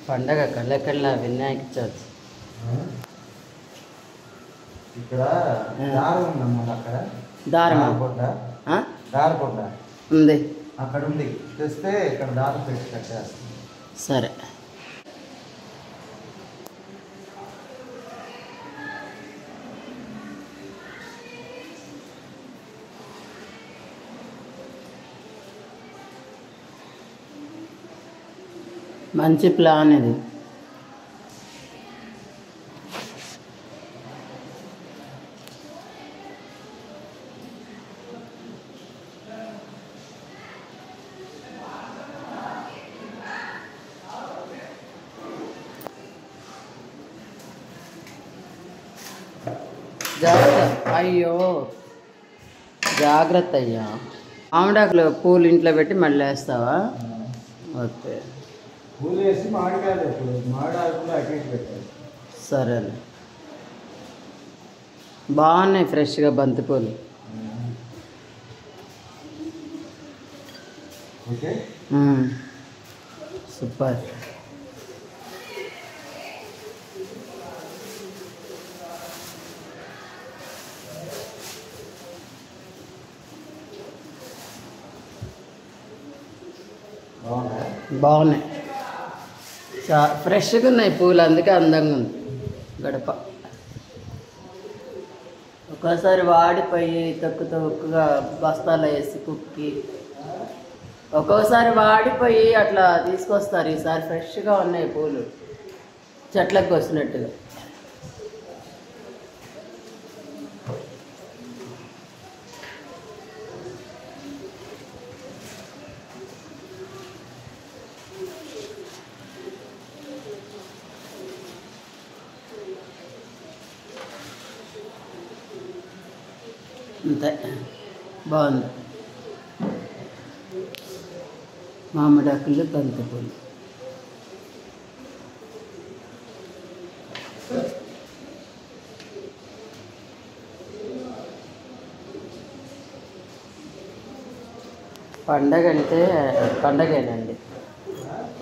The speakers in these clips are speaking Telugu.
పండగ కళ్ళకళ్ళ వినాయక చవితి. ఇక్కడ దారం ఉందమ్మా, అక్కడ దారం దారకొండ ఉంది, అక్కడ ఉంది. తెస్తే ఇక్కడ దారం పెట్టి కట్టేస్తాం. సరే. మంచి ప్లాన్ ఇది. జాగ్రత్త, అయ్యో జాగ్రత్త అయ్యా. మామిడాకులు పూలు ఇంట్లో పెట్టి మళ్ళీ వేస్తావా? ఓకే, పూలు వేసి మామిడికాయలు మామిడాకులు అటు ఇటు పెట్టారు. సరేలే, బాగున్నాయి ఫ్రెష్గా బంతిపూలు. Okay, super. బాగున్నాయి, ఫ్రెష్గా ఉన్నాయి పూలు, అందుకే అందంగా ఉంది గడప. ఒక్కోసారి వాడిపోయి తొక్కుగా బస్తాలో వేసి కుక్కి, ఒక్కోసారి వాడిపోయి అట్లా తీసుకొస్తారు. ఈసారి ఫ్రెష్గా ఉన్నాయి పూలు, చెట్లకు వస్తున్నట్టుగా. అంతే, బాగుంది. మామిడాకులు బంతిపూలు. పండగ అంటే పండగేనండి.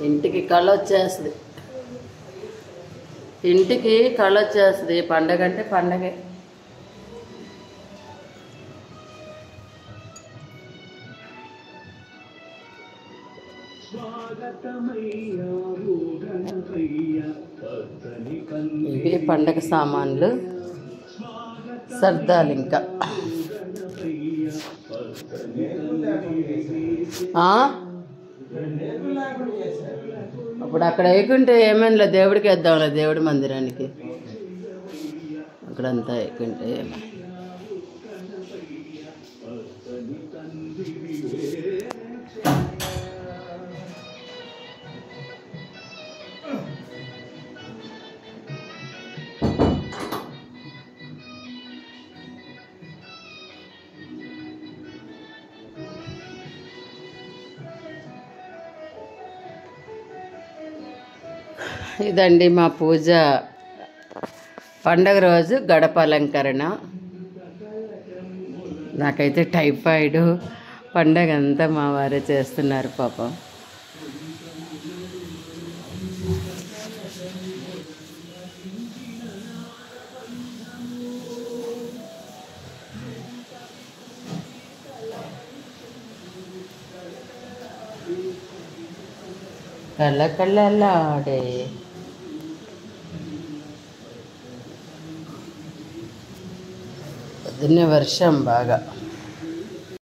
ఇంటికి కళ వచ్చేస్తుంది, ఇంటికి కళ వచ్చేస్తుంది. పండగ అంటే పండగే. ఇవి పండగ సామాన్లు, సర్దాలు. ఇంకా అప్పుడు అక్కడ వేయకుంటే ఏమైనా దేవుడికి వేద్దాంలే, దేవుడి మందిరానికి అక్కడంతా వేయకుంటే ఏమైనా. ఇదండి మా పూజ పండగ రోజు గడప అలంకరణ. నాకైతే టైఫాయిడ్, పండగ అంతా మా వారే చేస్తున్నారు పాపం. కళ్ళకళ్ళలాడే పొద్దున్నే వర్షం బాగా.